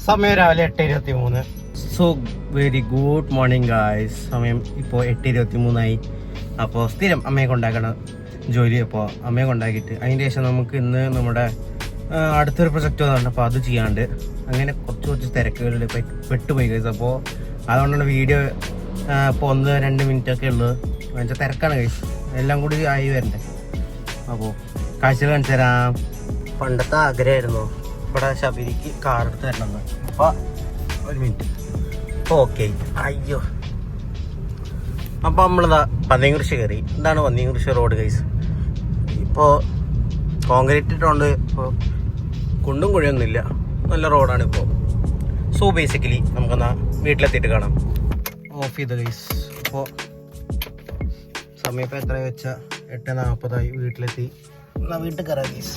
സമയം രാവിലെ 8:23. So very good morning guys. സമയം ഇപ്പോൾ 8:23 അപ്പോൾ സ്ഥിരം അമ്മയെ കൊണ്ടാക്കണം ജോലി. അപ്പോൾ അമ്മയെ കൊണ്ടാക്കിയിട്ട് അതിന് ശേഷം നമുക്ക് ഇന്ന് നമ്മുടെ അടുത്തൊരു പ്രൊജക്റ്റ് വന്നിട്ടുണ്ട്. അപ്പോൾ അത് ചെയ്യാണ്ട് അങ്ങനെ കുറച്ച് തിരക്കുകളിൽ പെട്ടുപോയി ഗൈസ്. അപ്പോൾ അതുകൊണ്ടാണ് വീഡിയോ ഇപ്പോൾ 1-2 മിനിറ്റൊക്കെ ഉള്ളത്. എന്നുവെച്ചാൽ തിരക്കാണ് ഗൈസ്, എല്ലാം കൂടി ആയി വരണ്ടേ. അപ്പോൾ കാഴ്ചകൾ കാണിച്ചു തരാം. പണ്ടത്തെ ആഗ്രഹമായിരുന്നു ഇവിടെ ശബരിക്ക് കാർ എടുത്ത് തരണമെന്ന്. അപ്പോൾ 1 മിനിറ്റ്. ഓക്കെ. അയ്യോ, അപ്പോൾ നമ്മളിതാ പന്നിയംകുരിശ് കയറി. ഇതാണ് പന്നിയംകുരിശ് റോഡ് ഗൈസ്. ഇപ്പോൾ കോൺക്രീറ്റ് ഇട്ടുകൊണ്ട് ഇപ്പോൾ കുണ്ടും കുഴിയൊന്നുമില്ല, നല്ല റോഡാണ് ഇപ്പോൾ. സോ ബേസിക്കലി നമുക്കെന്നാ വീട്ടിലെത്തിയിട്ട് കാണാം. ഓഫ് ചെയ്ത ഗൈസ്. ഇപ്പോൾ സമയം ഇപ്പോൾ എത്ര വെച്ചാൽ 8:40 വീട്ടിലെത്തി. എന്നാൽ വീട്ടിൽ കയറാം ഗൈസ്.